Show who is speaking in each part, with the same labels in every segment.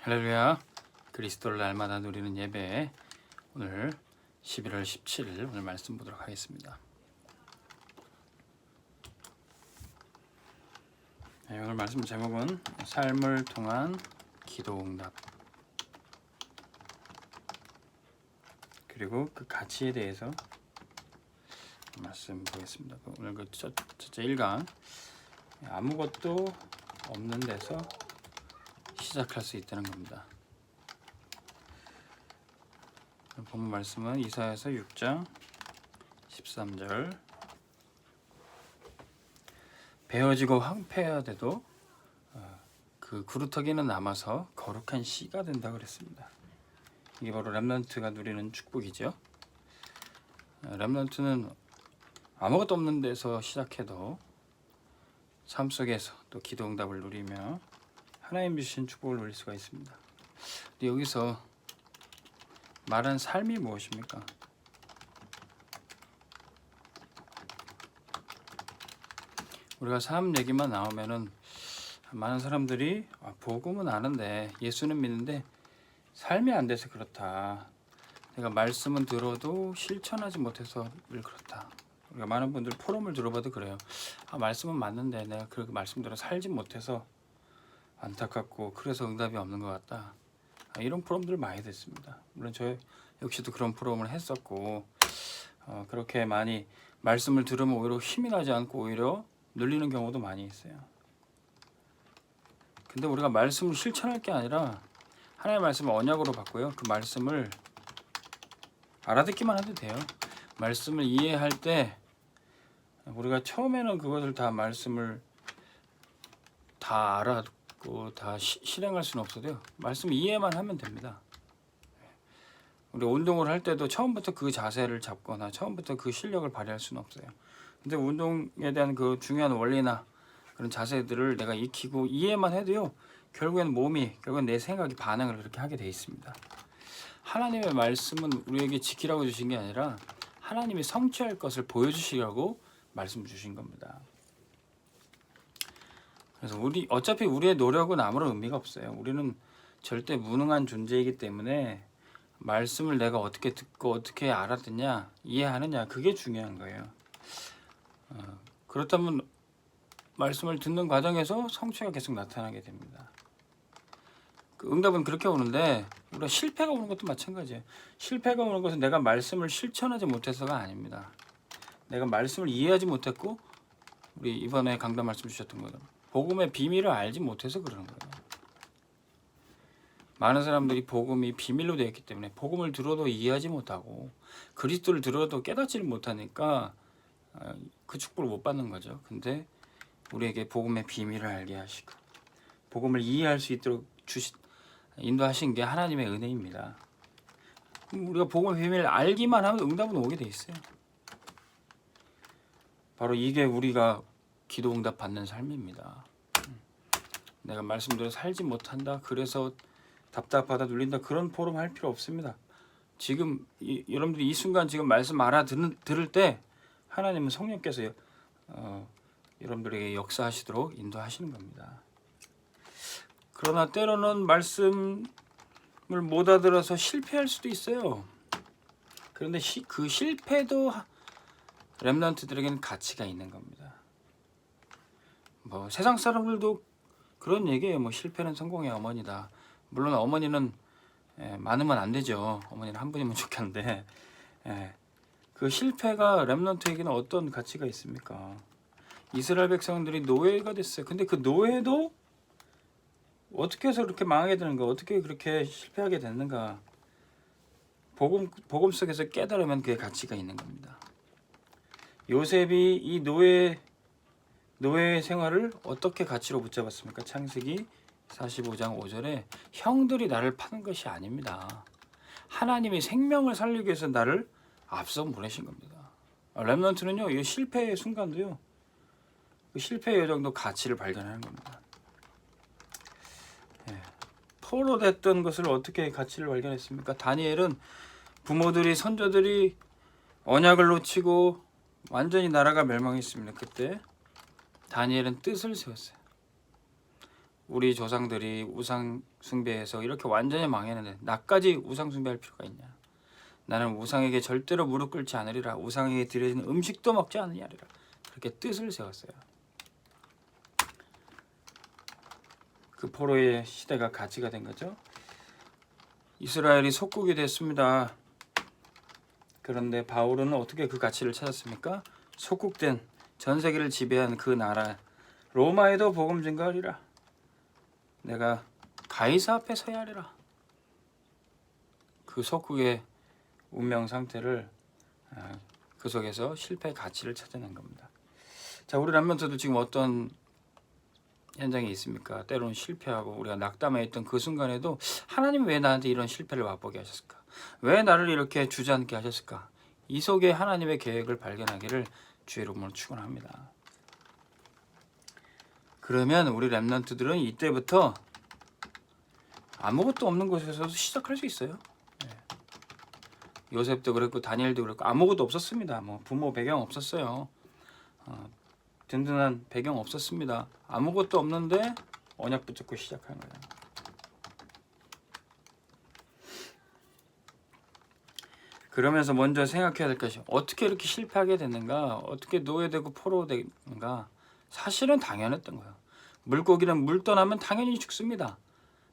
Speaker 1: 할렐루야. 그리스도를 날마다 누리는 예배, 오늘 11월 17일 오늘 말씀 보도록 하겠습니다. 오늘 말씀 제목은 삶을 통한 기도응답, 그리고 그 가치에 대해서 말씀 보겠습니다. 오늘 그 첫째 1강, 아무것도 없는 데서 시작할 수 있다는 겁니다. 본문 말씀은 이사야서 6장 13절. 베어지고 황폐하여도 그 구루터기는 남아서 거룩한 씨가 된다 그랬습니다. 이게 바로 렘넌트가 누리는 축복이죠. 렘넌트는 아무것도 없는 데서 시작해도 삶 속에서 또 기도 응답을 누리며 하나님 주신 축복을 누릴 수가 있습니다. 근데 여기서 말한 삶이 무엇입니까? 우리가 삶 얘기만 나오면은 많은 사람들이 복음은 아는데 예수는 믿는데 삶이 안 돼서 그렇다. 내가 말씀은 들어도 실천하지 못해서 그렇다. 우리가 많은 분들 포럼을 들어봐도 그래요. 말씀은 맞는데 내가 그 말씀대로 살지 못해서 안타깝고 그래서 응답이 없는 것 같다. 이런 포럼들 많이 됐습니다. 물론 저 역시도 그런 포럼을 했었고 그렇게 많이 말씀을 들으면 오히려 힘이 나지 않고 오히려 눌리는 경우도 많이 있어요. 근데 우리가 말씀을 실천할 게 아니라 하나님의 말씀을 언약으로 받고요. 그 말씀을 알아듣기만 해도 돼요. 말씀을 이해할 때 우리가 처음에는 그것을 다 말씀을 다 알아듣고 다 실행할 수는 없어도요. 말씀 이해만 하면 됩니다. 우리 운동을 할 때도 처음부터 그 자세를 잡거나 처음부터 그 실력을 발휘할 수는 없어요. 근데 운동에 대한 그 중요한 원리나 그런 자세들을 내가 익히고 이해만 해도요. 결국엔 내 생각이 반응을 그렇게 하게 돼 있습니다. 하나님의 말씀은 우리에게 지키라고 주신 게 아니라 하나님이 성취할 것을 보여주시라고 말씀 주신 겁니다. 그래서 어차피 우리의 노력은 아무런 의미가 없어요. 우리는 절대 무능한 존재이기 때문에 말씀을 내가 어떻게 듣고 어떻게 알아듣냐 이해하느냐 그게 중요한 거예요. 그렇다면 말씀을 듣는 과정에서 성취가 계속 나타나게 됩니다. 그 응답은 그렇게 오는데 우리가 실패가 오는 것도 마찬가지예요. 실패가 오는 것은 내가 말씀을 실천하지 못해서가 아닙니다. 내가 말씀을 이해하지 못했고 우리 이번에 강단 말씀 주셨던 것처럼 복음의 비밀을 알지 못해서 그러는 거예요. 많은 사람들이 복음이 비밀로 되어 있기 때문에 복음을 들어도 이해하지 못하고 그리스도를 들어도 깨닫지를 못하니까 그 축복을 못 받는 거죠. 근데 우리에게 복음의 비밀을 알게 하시고 복음을 이해할 수 있도록 인도하신 게 하나님의 은혜입니다. 우리가 복음의 비밀을 알기만 하면 응답은 오게 돼 있어요. 바로 이게 우리가 기도 응답 받는 삶입니다. 내가 말씀대로 살지 못한다. 그래서 답답하다 눌린다. 그런 포럼 할 필요 없습니다. 지금 여러분들이 이 순간 지금 말씀 들을 때 하나님은 성령께서 여러분들에게 역사하시도록 인도하시는 겁니다. 그러나 때로는 말씀을 못 알아들어서 실패할 수도 있어요. 그런데 그 실패도 렘넌트들에게는 가치가 있는 겁니다. 세상 사람들도 그런 얘기예요. 실패는 성공의 어머니다. 물론 어머니는 많으면 안 되죠. 어머니는 한 분이면 좋겠는데 그 실패가 렘넌트에게는 어떤 가치가 있습니까? 이스라엘 백성들이 노예가 됐어요. 근데 그 노예도 어떻게 해서 그렇게 망하게 되는가? 어떻게 그렇게 실패하게 됐는가? 복음 속에서 깨달으면 그게 가치가 있는 겁니다. 요셉이 이 노예 생활을 어떻게 가치로 붙잡았습니까? 창세기 45장 5절에 형들이 나를 파는 것이 아닙니다. 하나님이 생명을 살리기 위해서 나를 앞서 보내신 겁니다. 렘넌트는요, 이 실패의 순간도요, 그 실패의 여정도 가치를 발견하는 겁니다. 포로됐던 것을 어떻게 가치를 발견했습니까? 다니엘은 부모들이 선조들이 언약을 놓치고 완전히 나라가 멸망했습니다. 그때 다니엘은 뜻을 세웠어요. 우리 조상들이 우상 숭배해서 이렇게 완전히 망했는데 나까지 우상 숭배할 필요가 있냐? 나는 우상에게 절대로 무릎 꿇지 않으리라. 우상에게 드려진 음식도 먹지 않으리라. 그렇게 뜻을 세웠어요. 그 포로의 시대가 가치가 된 거죠. 이스라엘이 속국이 됐습니다. 그런데 바울은 어떻게 그 가치를 찾았습니까? 속국된 전 세계를 지배한 그 나라 로마에도 복음 증거하리라. 내가 가이사 앞에 서야 하리라. 그 속국의 운명 상태를 그 속에서 실패의 가치를 찾아낸 겁니다. 자, 우리 람면트도 지금 어떤 현장에 있습니까? 때로는 실패하고 우리가 낙담해 있던 그 순간에도 하나님 왜 나한테 이런 실패를 맛보게 하셨을까? 왜 나를 이렇게 주저앉게 하셨을까? 이 속에 하나님의 계획을 발견하기를 주의 이름으로 축원합니다. 그러면 우리 렘넌트들은 이때부터 아무것도 없는 곳에서도 시작할 수 있어요. 요셉도 그랬고 다니엘도 그랬고 아무것도 없었습니다. 뭐 부모 배경 없었어요. 든든한 배경 없었습니다. 아무것도 없는데 언약 붙잡고 시작한 거예요. 그러면서 먼저 생각해야 될 것이 어떻게 이렇게 실패하게 됐는가? 어떻게 노예되고 포로되는가? 사실은 당연했던 거예요. 물고기는 물 떠나면 당연히 죽습니다.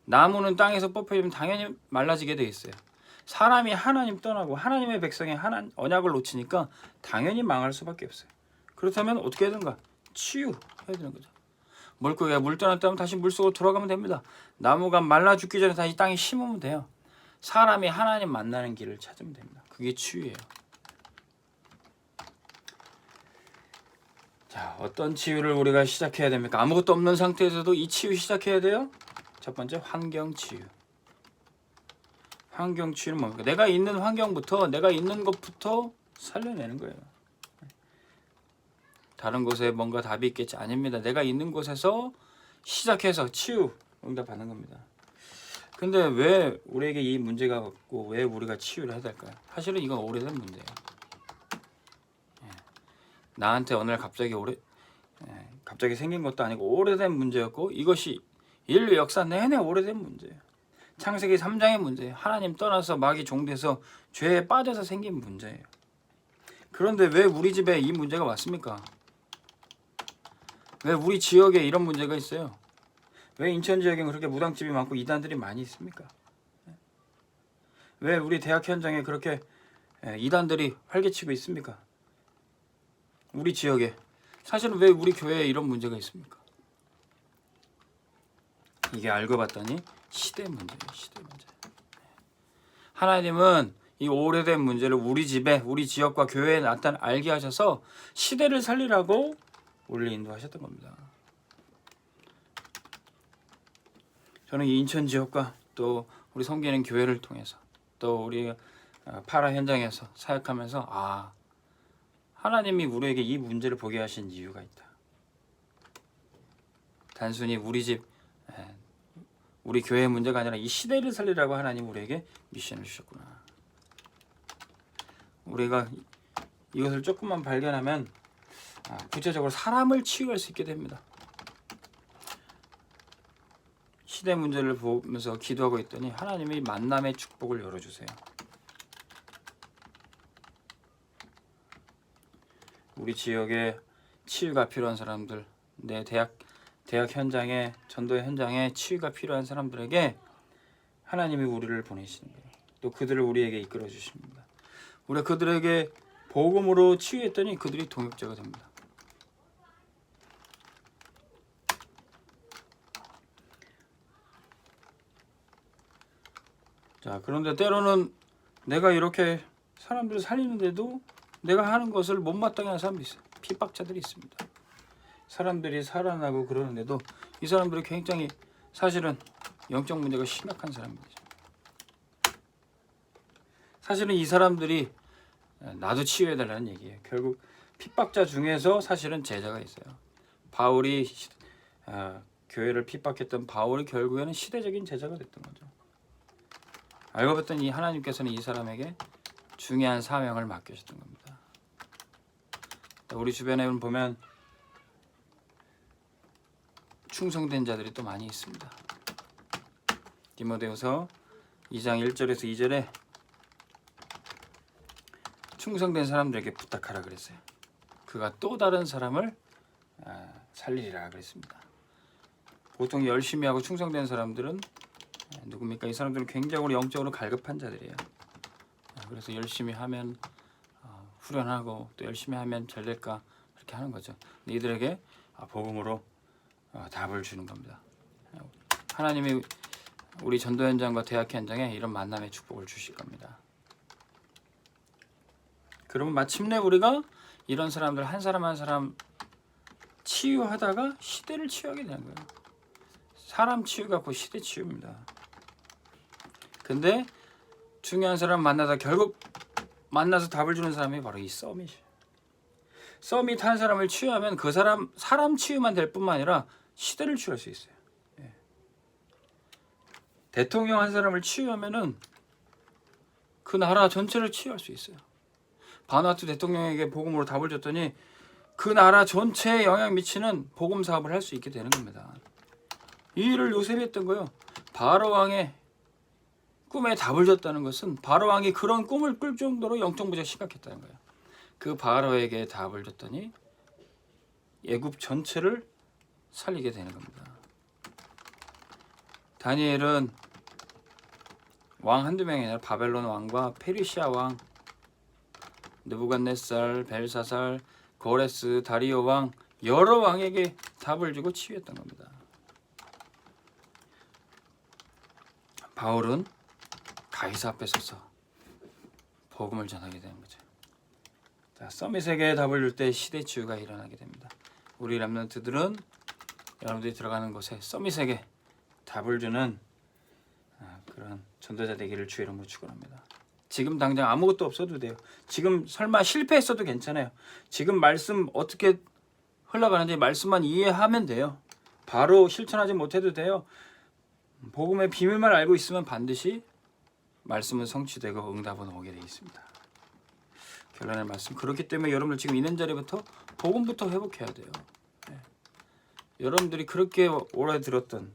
Speaker 1: 나무는 땅에서 뽑혀지면 당연히 말라지게 돼 있어요. 사람이 하나님 떠나고 하나님의 백성의 언약을 놓치니까 당연히 망할 수밖에 없어요. 그렇다면 어떻게 해야 되는가? 치유해야 되는 거죠. 물고기가 물 떠났다면 다시 물속으로 돌아가면 됩니다. 나무가 말라 죽기 전에 다시 땅에 심으면 돼요. 사람이 하나님 만나는 길을 찾으면 됩니다. 그게 치유예요. 자, 어떤 치유를 우리가 시작해야 됩니까? 아무것도 없는 상태에서도 이 치유 시작해야 돼요. 첫 번째, 환경 치유. 환경 치유는 뭡니까? 내가 있는 환경부터, 내가 있는 것부터 살려내는 거예요. 다른 곳에 뭔가 답이 있겠지? 아닙니다. 내가 있는 곳에서 시작해서 치유 응답하는 겁니다. 근데 왜 우리에게 이 문제가 없고 왜 우리가 치유를 해야 될까요? 사실은 이건 오래된 문제예요. 나한테 어느 날 갑자기 생긴 것도 아니고 오래된 문제였고 이것이 인류 역사 내내 오래된 문제예요. 창세기 3장의 문제예요. 하나님 떠나서 마귀 종돼서 죄에 빠져서 생긴 문제예요. 그런데 왜 우리 집에 이 문제가 왔습니까? 왜 우리 지역에 이런 문제가 있어요? 왜 인천 지역에 그렇게 무당집이 많고 이단들이 많이 있습니까? 왜 우리 대학 현장에 그렇게 이단들이 활개치고 있습니까? 우리 지역에. 사실은 왜 우리 교회에 이런 문제가 있습니까? 이게 알고 봤더니 시대 문제예요. 시대 문제. 하나님은 이 오래된 문제를 우리 집에, 우리 지역과 교회에 알게 하셔서 시대를 살리라고 우리를 인도하셨던 겁니다. 저는 이 인천 지역과 또 우리 섬기는 교회를 통해서 또 우리 파라 현장에서 사역하면서 하나님이 우리에게 이 문제를 보게 하신 이유가 있다. 단순히 우리 집, 우리 교회의 문제가 아니라 이 시대를 살리라고 하나님 우리에게 미션을 주셨구나. 우리가 이것을 조금만 발견하면 구체적으로 사람을 치유할 수 있게 됩니다. 시대 문제를 보면서 기도하고 있더니 하나님이 만남의 축복을 열어주세요. 우리 지역에 치유가 필요한 사람들, 내 대학 현장에, 전도의 현장에 치유가 필요한 사람들에게 하나님이 우리를 보내시는 거예요. 또 그들을 우리에게 이끌어 주십니다. 우리가 그들에게 복음으로 치유했더니 그들이 동역자가 됩니다. 자, 그런데 때로는 내가 이렇게 사람들을 살리는데도 내가 하는 것을 못마땅해 하는 사람도 있어요. 핍박자들이 있습니다. 사람들이 살아나고 그러는데도 이 사람들이 굉장히 사실은 영적 문제가 심각한 사람들이죠. 사실은 이 사람들이 나도 치유해달라는 얘기예요. 결국 핍박자 중에서 사실은 제자가 있어요. 바울이 교회를 핍박했던 바울이 결국에는 시대적인 제자가 됐던 거죠. 알고 봤더니 하나님께서는 이 사람에게 중요한 사명을 맡기셨던 겁니다. 우리 주변에 보면 충성된 자들이 또 많이 있습니다. 디모데후서 2장 1절에서 2절에 충성된 사람들에게 부탁하라 그랬어요. 그가 또 다른 사람을 살리리라 그랬습니다. 보통 열심히 하고 충성된 사람들은 누굽니까? 이 사람들은 굉장히 영적으로 갈급한 자들이에요. 그래서 열심히 하면 후련하고 또 열심히 하면 잘 될까 그렇게 하는 거죠. 이들에게 복음으로 답을 주는 겁니다. 하나님이 우리 전도 현장과 대학 현장에 이런 만남의 축복을 주실 겁니다. 그러면 마침내 우리가 이런 사람들 한 사람 한 사람 치유하다가 시대를 치유하게 되는 거예요. 사람 치유가 곧 시대 치유입니다. 근데 중요한 사람 만나다 결국 만나서 답을 주는 사람이 바로 이 서밋이에요. 서밋 한 사람을 치유하면 그 사람 치유만 될 뿐만 아니라 시대를 치유할 수 있어요. 예. 대통령 한 사람을 치유하면은 그 나라 전체를 치유할 수 있어요. 바누아투 대통령에게 복음으로 답을 줬더니 그 나라 전체에 영향 미치는 복음 사업을 할 수 있게 되는 겁니다. 이 일을 요셉이 했던 거예요. 바로 왕의 꿈에 답을 줬다는 것은 바로 왕이 그런 꿈을 꿀 정도로 영적 문제가 심각했다는 거예요. 그 바로에게 답을 줬더니 애굽 전체를 살리게 되는 겁니다. 다니엘은 왕 한두 명이 아니라 바벨론 왕과 페르시아 왕, 느부갓네살, 벨사살, 고레스, 다리오 왕 여러 왕에게 답을 주고 치유했던 겁니다. 바울은 가이사 앞에 서서 복음을 전하게 되는 거죠. 자, 서밋에게 답을 줄 때 시대 치유가 일어나게 됩니다. 우리 렘넌트들은 여러분들이 들어가는 곳에 서밋에게 답을 주는 그런 전도자 되기를 주의 이름으로 축원합니다. 지금 당장 아무것도 없어도 돼요. 지금 설마 실패했어도 괜찮아요. 지금 말씀 어떻게 흘러가는지 말씀만 이해하면 돼요. 바로 실천하지 못해도 돼요. 복음의 비밀만 알고 있으면 반드시 말씀은 성취되고 응답은 오게 되어 있습니다. 결론의 말씀. 그렇기 때문에 여러분들 지금 있는 자리부터 복음부터 회복해야 돼요. 네. 여러분들이 그렇게 오래 들었던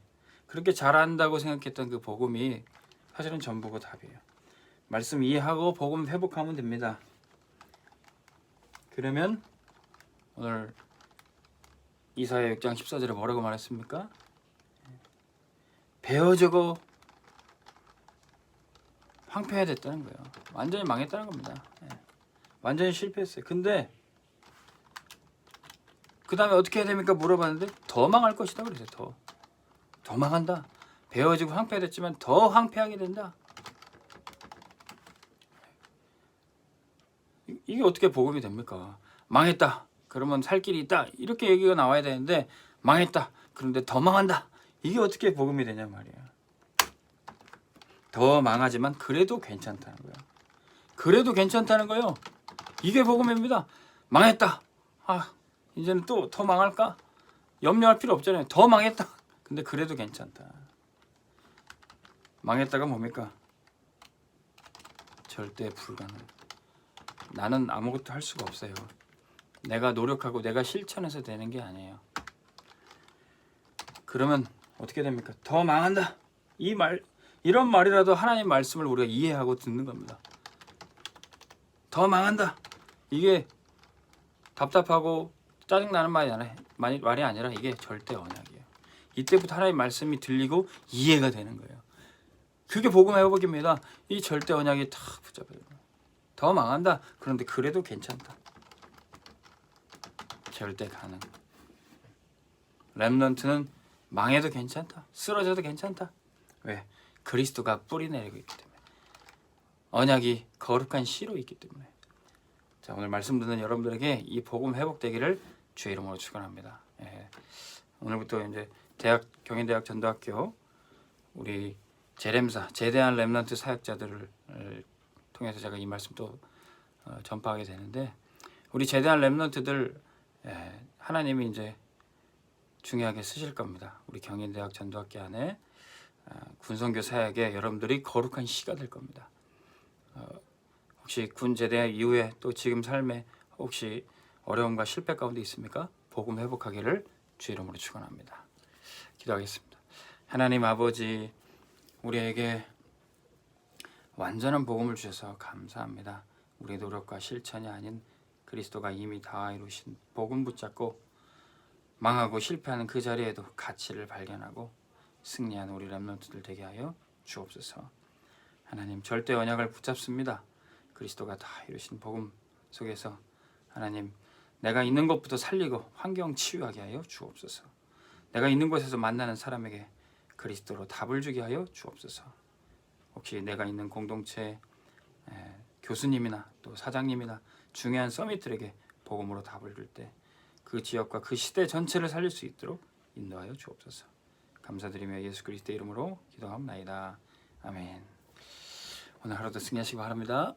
Speaker 1: 그렇게 잘한다고 생각했던 그 복음이 사실은 전부가 답이에요. 말씀 이해하고 복음 회복하면 됩니다. 그러면 오늘 이사야 6장 14절에 뭐라고 말했습니까? 베어지고 황폐화됐다는 거예요. 완전히 망했다는 겁니다. 완전히 실패했어요. 근데 그 다음에 어떻게 해야 됩니까? 물어봤는데 더 망할 것이다 그랬어요. 더 망한다. 베어지고 황폐화됐지만 더 황폐하게 된다. 이게 어떻게 복음이 됩니까? 망했다. 그러면 살 길이 있다. 이렇게 얘기가 나와야 되는데 망했다. 그런데 더 망한다. 이게 어떻게 복음이 되냐 말이에요. 더 망하지만 그래도 괜찮다는 거예요. 그래도 괜찮다는 거예요. 이게 복음입니다. 망했다. 이제는 또 더 망할까? 염려할 필요 없잖아요. 더 망했다. 근데 그래도 괜찮다. 망했다가 뭡니까? 절대 불가능. 나는 아무것도 할 수가 없어요. 내가 노력하고 내가 실천해서 되는 게 아니에요. 그러면 어떻게 됩니까? 더 망한다. 이런 말이라도 하나님 말씀을 우리가 이해하고 듣는 겁니다. 더 망한다. 이게 답답하고 짜증나는 말이 아니라 이게 절대 언약이에요. 이때부터 하나님 말씀이 들리고 이해가 되는 거예요. 그게 복음의 회복입니다. 이 절대 언약이 탁 붙잡혀요. 더 망한다. 그런데 그래도 괜찮다. 절대 가능. 렘넌트는 망해도 괜찮다. 쓰러져도 괜찮다. 왜? 그리스도가 뿌리 내리고 있기 때문에. 언약이 거룩한 씨로 있기 때문에. 자, 오늘 말씀 듣는 여러분들에게 이 복음 회복되기를 주의 이름으로 축원합니다. 오늘부터 이제 경인대학 전도학교 우리 제렘사 제대한 렘넌트 사역자들을 통해서 제가 이 말씀 또 전파하게 되는데, 우리 제대한 렘넌트들 하나님이 이제 중요하게 쓰실 겁니다. 우리 경인대학 전도학교 안에 군선교 사역에 여러분들이 거룩한 씨가 될 겁니다. 혹시 군 제대 이후에 또 지금 삶에 혹시 어려움과 실패 가운데 있습니까? 복음 회복하기를 주 이름으로 축원합니다. 기도하겠습니다. 하나님 아버지, 우리에게 완전한 복음을 주셔서 감사합니다. 우리의 노력과 실천이 아닌 그리스도가 이미 다 이루신 복음 붙잡고 망하고 실패하는 그 자리에도 가치를 발견하고 승리하는 우리 렘넌트들 되게 하여 주옵소서. 하나님, 절대 언약을 붙잡습니다. 그리스도가 다 이루신 복음 속에서 하나님, 내가 있는 것부터 살리고 환경 치유하게 하여 주옵소서. 내가 있는 곳에서 만나는 사람에게 그리스도로 답을 주게 하여 주옵소서. 혹시 내가 있는 공동체 교수님이나 또 사장님이나 중요한 서밋들에게 복음으로 답을 줄 때 그 지역과 그 시대 전체를 살릴 수 있도록 인도하여 주옵소서. 감사드리며 예수 그리스도의 이름으로 기도합나이다. 아멘. 오늘 하루도 승리하시기 바랍니다.